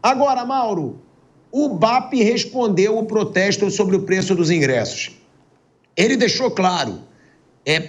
Agora, Mauro, o BAP respondeu o protesto sobre o preço dos ingressos. Ele deixou claro,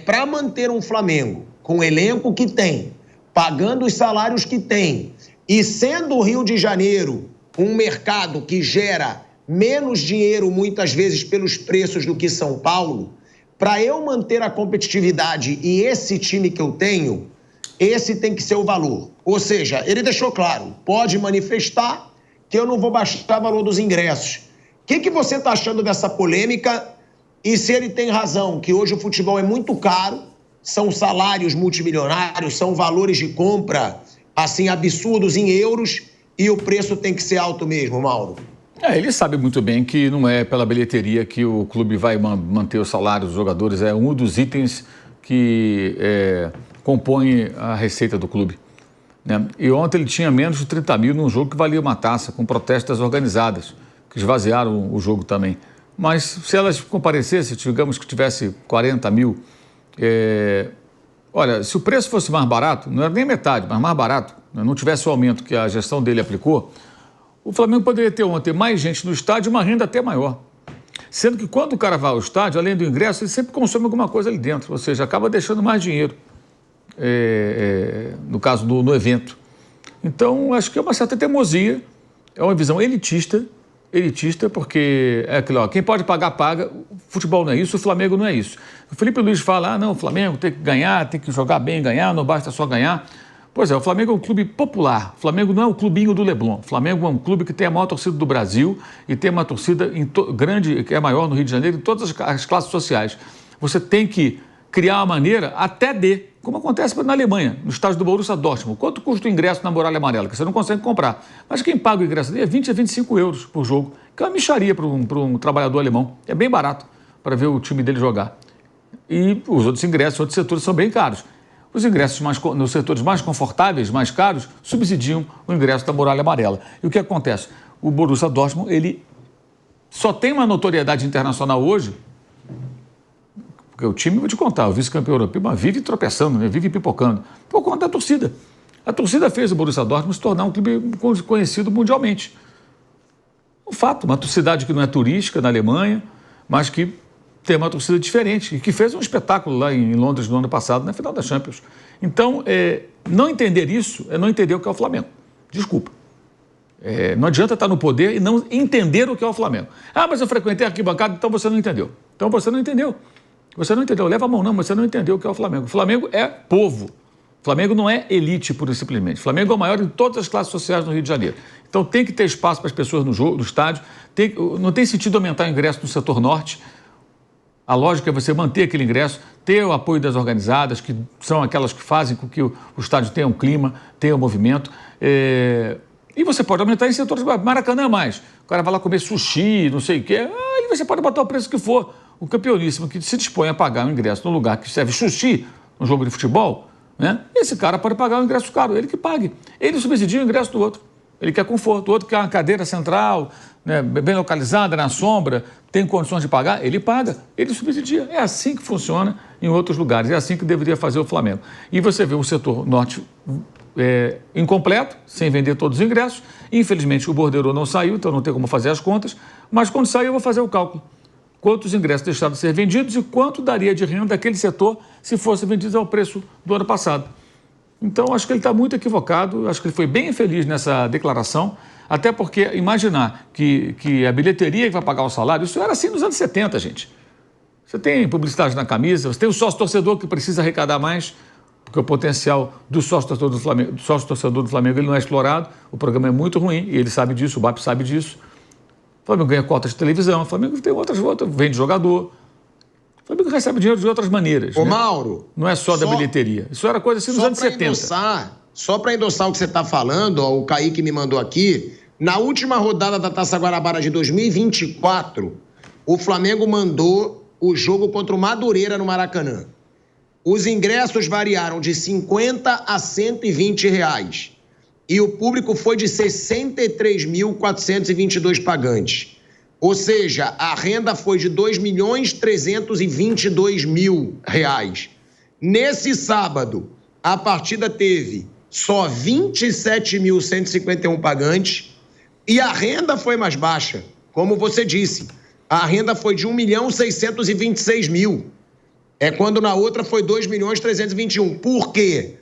para manter um Flamengo com o elenco que tem, pagando os salários que tem, e sendo o Rio de Janeiro um mercado que gera menos dinheiro muitas vezes pelos preços do que São Paulo, para eu manter a competitividade e esse time que eu tenho, esse tem que ser o valor. Ou seja, ele deixou claro, pode manifestar que eu não vou baixar o valor dos ingressos. O que você está achando dessa polêmica? E se ele tem razão, que hoje o futebol é muito caro, são salários multimilionários, são valores de compra, assim, absurdos em euros, e o preço tem que ser alto mesmo, Mauro? Ele sabe muito bem que não é pela bilheteria que o clube vai manter o salário dos jogadores, é um dos itens que compõe a receita do clube, né? E ontem ele tinha menos de 30 mil num jogo que valia uma taça, com protestos organizadas, que esvaziaram o jogo também. Mas se elas comparecessem, digamos que tivesse 40 mil, olha, se o preço fosse mais barato, não era nem metade, mas mais barato, não tivesse o aumento que a gestão dele aplicou, o Flamengo poderia ter ontem mais gente no estádio e uma renda até maior. Sendo que quando o cara vai ao estádio, além do ingresso, ele sempre consome alguma coisa ali dentro, ou seja, acaba deixando mais dinheiro, no caso no evento. Então, acho que é uma certa teimosia, é uma visão elitista, porque é aquilo, quem pode pagar, paga. O futebol não é isso, o Flamengo não é isso. O Felipe Luiz fala, não, o Flamengo tem que ganhar, tem que jogar bem, ganhar, não basta só ganhar. Pois é, o Flamengo é um clube popular, o Flamengo não é o clubinho do Leblon, o Flamengo é um clube que tem a maior torcida do Brasil e tem uma torcida grande, que é maior no Rio de Janeiro, em todas as classes sociais. Você tem que criar uma maneira até como acontece na Alemanha, no estádio do Borussia Dortmund. Quanto custa o ingresso na Muralha Amarela? Que você não consegue comprar. Mas quem paga o ingresso é 20 a 25 euros por jogo, que é uma mixaria para um trabalhador alemão. É bem barato para ver o time dele jogar. E os outros ingressos, outros setores são bem caros. Os ingressos nos setores mais confortáveis, mais caros, subsidiam o ingresso da Muralha Amarela. E o que acontece? O Borussia Dortmund, ele só tem uma notoriedade internacional hoje, porque o time, vou te contar, o vice-campeão europeu, mas vive tropeçando, né? Vive pipocando, por conta da torcida. A torcida fez o Borussia Dortmund se tornar um clube conhecido mundialmente. Um fato, uma cidade que não é turística na Alemanha, mas que tem uma torcida diferente e que fez um espetáculo lá em Londres no ano passado, na final da Champions. Então, não entender isso é não entender o que é o Flamengo. Desculpa. Não adianta estar no poder e não entender o que é o Flamengo. Mas eu frequentei a arquibancada, então você não entendeu. Então você não entendeu. Você não entendeu. Leva a mão, não, mas você não entendeu o que é o Flamengo. O Flamengo é povo. O Flamengo não é elite, pura e simplesmente. O Flamengo é o maior em todas as classes sociais no Rio de Janeiro. Então tem que ter espaço para as pessoas no estádio. Não tem sentido aumentar o ingresso no setor norte. A lógica é você manter aquele ingresso, ter o apoio das organizadas, que são aquelas que fazem com que o estádio tenha um clima, tenha um movimento. E você pode aumentar em setores... Maracanã mais. O cara vai lá comer sushi, não sei o quê. Aí você pode botar o preço que for. O campeoníssimo que se dispõe a pagar um ingresso no lugar que serve sushi, no jogo de futebol, né? Esse cara pode pagar um ingresso caro, ele que pague. Ele subsidia o ingresso do outro. Ele quer conforto. O outro quer uma cadeira central, né, bem localizada, na sombra, tem condições de pagar, ele paga, ele subsidia. É assim que funciona em outros lugares, é assim que deveria fazer o Flamengo. E você vê o setor norte incompleto, sem vender todos os ingressos. Infelizmente o bordeiro não saiu, então não tem como fazer as contas, mas quando sair eu vou fazer o cálculo. Quantos ingressos deixaram de ser vendidos e quanto daria de renda daquele setor se fossem vendidos ao preço do ano passado. Então, acho que ele está muito equivocado, acho que ele foi bem infeliz nessa declaração, até porque imaginar que a bilheteria que vai pagar o salário, isso era assim nos anos 70, gente. Você tem publicidade na camisa, você tem o sócio-torcedor que precisa arrecadar mais, porque o potencial do sócio-torcedor do Flamengo ele não é explorado, o programa é muito ruim, e ele sabe disso, o BAP sabe disso. O Flamengo ganha cotas de televisão, o Flamengo tem outras, vende jogador. O Flamengo recebe dinheiro de outras maneiras. Ô, né? Mauro... Não é só da bilheteria. Isso era coisa assim nos anos 70. Só para endossar o que você está falando, o Kaique me mandou aqui, na última rodada da Taça Guanabara de 2024, o Flamengo mandou o jogo contra o Madureira no Maracanã. Os ingressos variaram de R$50 a R$120. E o público foi de 63.422 pagantes. Ou seja, a renda foi de R$2.322.000. Nesse sábado, a partida teve só 27.151 pagantes, E a renda foi mais baixa, como você disse. A renda foi de 1.626.000. Quando na outra foi 2.321.000. Por quê?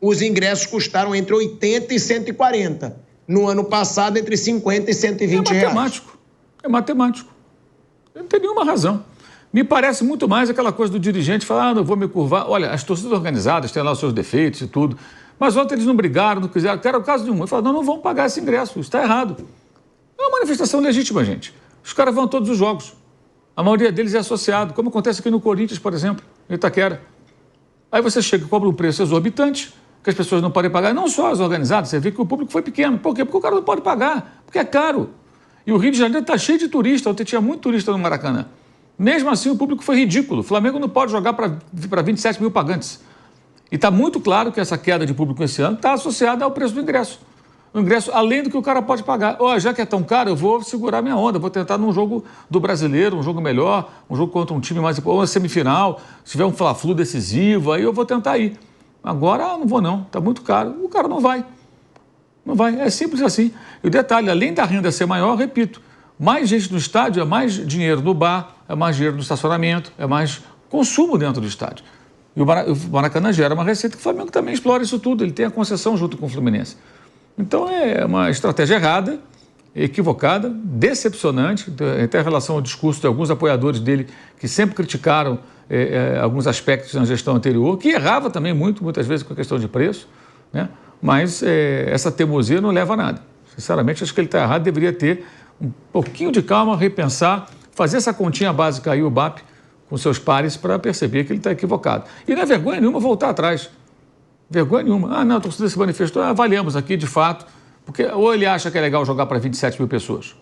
Os ingressos custaram entre 80 e 140. No ano passado, entre 50 e 120 reais. É matemático. Não tem nenhuma razão. Me parece muito mais aquela coisa do dirigente falar, não vou me curvar. Olha, as torcidas organizadas têm lá os seus defeitos e tudo. Mas ontem eles não brigaram, não quiseram. Era o caso de um. Ele falou, não vão pagar esse ingresso, isso está errado. É uma manifestação legítima, gente. Os caras vão a todos os jogos. A maioria deles é associado, como acontece aqui no Corinthians, por exemplo, em Itaquera. Aí você chega e cobra um preço exorbitante, que as pessoas não podem pagar, não só as organizadas, você vê que o público foi pequeno. Por quê? Porque o cara não pode pagar, porque é caro. E o Rio de Janeiro está cheio de turista, ontem tinha muito turista no Maracanã. Mesmo assim, o público foi ridículo. O Flamengo não pode jogar para 27 mil pagantes. E está muito claro que essa queda de público esse ano está associada ao preço do ingresso. O ingresso, além do que o cara pode pagar. Já que é tão caro, eu vou segurar minha onda, vou tentar num jogo do Brasileiro, um jogo melhor, um jogo contra um time mais importante, uma semifinal, se tiver um Fla-Flu decisivo, aí eu vou tentar ir. Agora, não vou não, está muito caro. O cara não vai. Não vai, é simples assim. E o detalhe, além da renda ser maior, repito, mais gente no estádio é mais dinheiro no bar, é mais dinheiro no estacionamento, é mais consumo dentro do estádio. E o Maracanã gera uma receita que o Flamengo também explora isso tudo, ele tem a concessão junto com o Fluminense. Então é uma estratégia errada, equivocada, decepcionante, até em relação ao discurso de alguns apoiadores dele que sempre criticaram alguns aspectos na gestão anterior, que errava também muitas vezes com a questão de preço, né? Mas essa teimosia não leva a nada. Sinceramente, acho que ele está errado, deveria ter um pouquinho de calma, repensar, fazer essa continha básica aí, o BAP, com seus pares, para perceber que ele está equivocado. E não é vergonha nenhuma voltar atrás. Vergonha nenhuma. Não, a torcida se manifestou, avaliamos aqui de fato, porque ou ele acha que é legal jogar para 27 mil pessoas.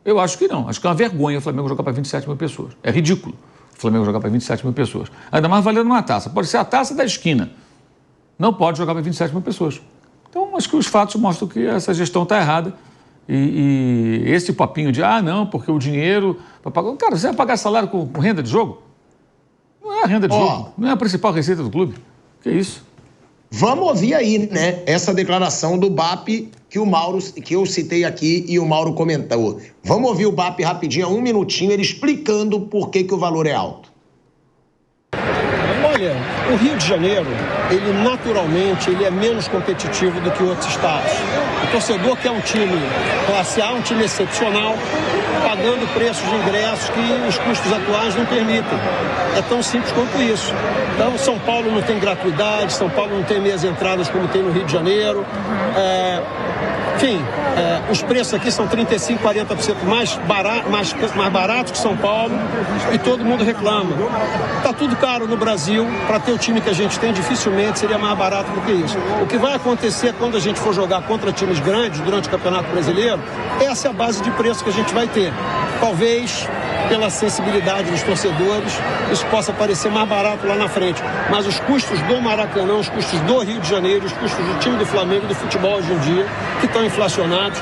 Eu acho que não. Acho que é uma vergonha o Flamengo jogar para 27 mil pessoas. É ridículo o Flamengo jogar para 27 mil pessoas. Ainda mais valendo uma taça. Pode ser a taça da esquina. Não pode jogar para 27 mil pessoas. Então, acho que os fatos mostram que essa gestão está errada. E esse papinho de, não, porque o dinheiro... Cara, você vai pagar salário com renda de jogo? Não é a renda de jogo. Não é a principal receita do clube. Que isso? Vamos ouvir aí, né, essa declaração do BAP que eu citei aqui e o Mauro comentou. Vamos ouvir o BAP rapidinho, 1 minutinho, ele explicando por que o valor é alto. Olha, o Rio de Janeiro, ele naturalmente é menos competitivo do que outros estados. O torcedor quer um time classe A, um time excepcional, pagando preços de ingressos que os custos atuais não permitem. É tão simples quanto isso. Então, São Paulo não tem gratuidade, São Paulo não tem meias entradas como tem no Rio de Janeiro. Enfim, os preços aqui são 35%, 40% mais baratos que São Paulo e todo mundo reclama. Está tudo caro no Brasil, para ter o time que a gente tem, dificilmente seria mais barato do que isso. O que vai acontecer quando a gente for jogar contra times grandes durante o Campeonato Brasileiro, essa é a base de preço que a gente vai ter. Talvez, pela sensibilidade dos torcedores, isso possa parecer mais barato lá na frente. Mas os custos do Maracanã, os custos do Rio de Janeiro, os custos do time do Flamengo, do futebol hoje em dia, que estão inflacionados,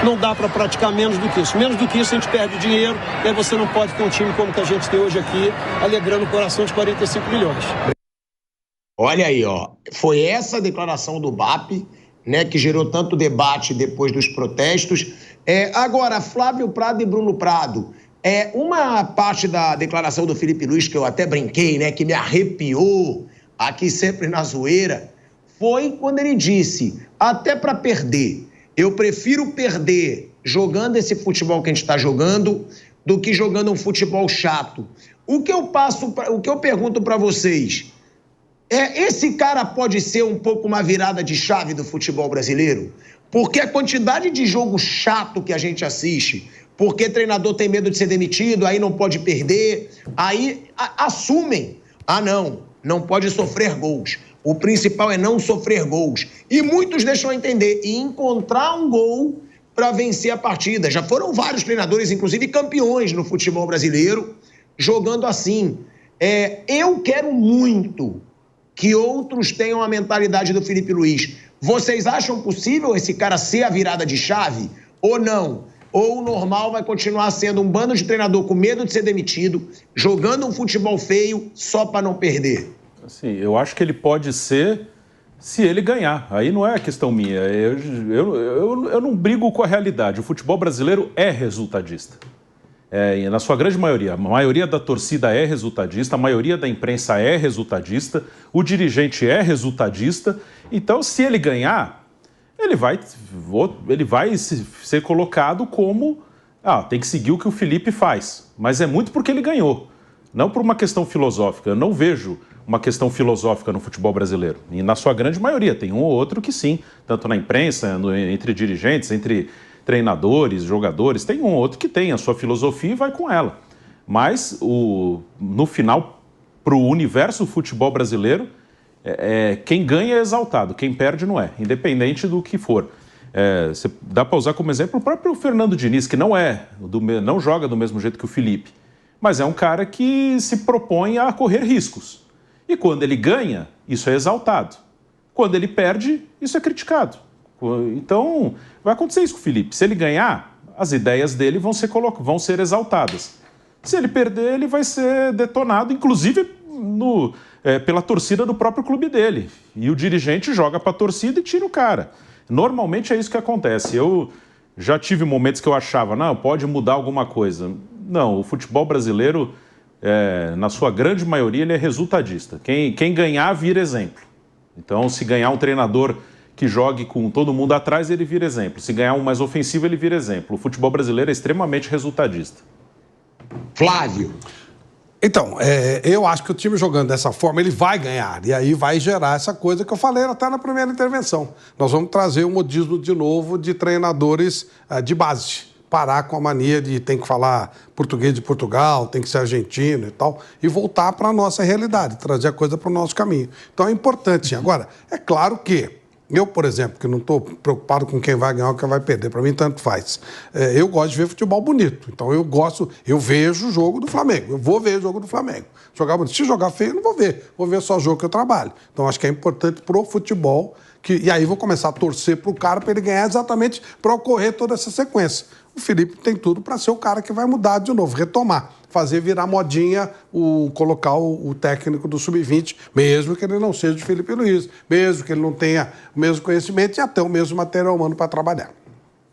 não dá para praticar menos do que isso. Menos do que isso a gente perde dinheiro, e aí você não pode ter um time como que a gente tem hoje aqui, alegrando o coração de 45 milhões. Olha aí, foi essa a declaração do BAP, né, que gerou tanto debate depois dos protestos. Agora, Flávio Prado e Bruno Prado, uma parte da declaração do Felipe Luiz, que eu até brinquei, né, que me arrepiou aqui sempre na zoeira, foi quando ele disse, até para perder, eu prefiro perder jogando esse futebol que a gente está jogando do que jogando um futebol chato. O que eu pergunto para vocês, esse cara pode ser um pouco uma virada de chave do futebol brasileiro? Porque a quantidade de jogo chato que a gente assiste, porque treinador tem medo de ser demitido, aí não pode perder, aí assumem, não pode sofrer gols. O principal é não sofrer gols. E muitos deixam entender e encontrar um gol para vencer a partida. Já foram vários treinadores, inclusive campeões no futebol brasileiro, jogando assim. Eu quero muito que outros tenham a mentalidade do Felipe Luiz. Vocês acham possível esse cara ser a virada de chave ou não? Ou o normal vai continuar sendo um bando de treinador com medo de ser demitido, jogando um futebol feio só para não perder? Assim, eu acho que ele pode ser Se ele ganhar, aí não é questão minha. Eu não brigo com a realidade. O futebol brasileiro é resultadista. E na sua grande maioria. A maioria da torcida é resultadista, a maioria da imprensa é resultadista, o dirigente é resultadista. Então, se ele ganhar, ele vai ser colocado como... tem que seguir o que o Felipe faz. Mas é muito porque ele ganhou, não por uma questão filosófica. Eu não vejo uma questão filosófica no futebol brasileiro. E na sua grande maioria, tem um ou outro que sim, tanto na imprensa, entre dirigentes, entre treinadores, jogadores, tem um ou outro que tem a sua filosofia e vai com ela. Mas, no final, para o universo do futebol brasileiro, quem ganha é exaltado, quem perde não é, independente do que for. Dá para usar como exemplo o próprio Fernando Diniz, que não joga do mesmo jeito que o Felipe, mas é um cara que se propõe a correr riscos. E quando ele ganha, isso é exaltado. Quando ele perde, isso é criticado. Então, vai acontecer isso com o Felipe. Se ele ganhar, as ideias dele vão ser exaltadas. Se ele perder, ele vai ser detonado, inclusive pela torcida do próprio clube dele. E o dirigente joga para a torcida e tira o cara. Normalmente é isso que acontece. Eu já tive momentos que eu achava, não, pode mudar alguma coisa. Não, o futebol brasileiro, na sua grande maioria, ele é resultadista. Quem ganhar, vira exemplo. Então, se ganhar um treinador que jogue com todo mundo atrás, ele vira exemplo. Se ganhar um mais ofensivo, ele vira exemplo. O futebol brasileiro é extremamente resultadista. Flávio. Então, eu acho que o time jogando dessa forma, ele vai ganhar. E aí vai gerar essa coisa que eu falei até na primeira intervenção. Nós vamos trazer o modismo de novo de treinadores de base. Parar com a mania de tem que falar português de Portugal, tem que ser argentino e tal, e voltar para a nossa realidade, trazer a coisa para o nosso caminho. Então é importante. Agora, é claro que eu, por exemplo, que não estou preocupado com quem vai ganhar ou quem vai perder, para mim tanto faz. Eu gosto de ver futebol bonito. Então eu vejo o jogo do Flamengo. Eu vou ver o jogo do Flamengo. Jogar bonito. Se jogar feio, eu não vou ver. Vou ver só o jogo que eu trabalho. Então acho que é importante pro futebol. E aí vou começar a torcer pro cara para ele ganhar exatamente para ocorrer toda essa sequência. O Felipe tem tudo para ser o cara que vai mudar de novo, retomar, fazer virar modinha, colocar o técnico do Sub-20, mesmo que ele não seja de Felipe Luiz, mesmo que ele não tenha o mesmo conhecimento e até o mesmo material humano para trabalhar.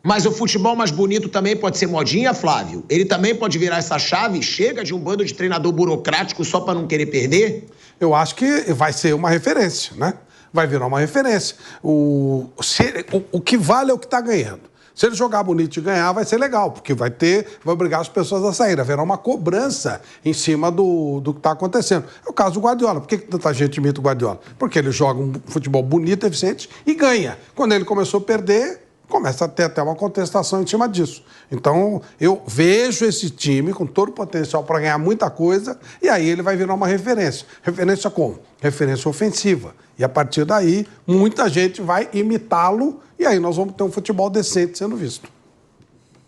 Mas o futebol mais bonito também pode ser modinha, Flávio? Ele também pode virar essa chave? Chega de um bando de treinador burocrático só para não querer perder? Eu acho que vai ser uma referência, né? Vai virar uma referência. O que vale é o que está ganhando. Se ele jogar bonito e ganhar, vai ser legal, porque vai obrigar as pessoas a sair. Haverá uma cobrança em cima do que está acontecendo. É o caso do Guardiola. Por que tanta gente imita o Guardiola? Porque ele joga um futebol bonito, eficiente e ganha. Quando ele começou a perder, começa a ter até uma contestação em cima disso. Então, eu vejo esse time com todo o potencial para ganhar muita coisa e aí ele vai virar uma referência. Referência como? Referência ofensiva. E a partir daí, muita gente vai imitá-lo e aí nós vamos ter um futebol decente sendo visto.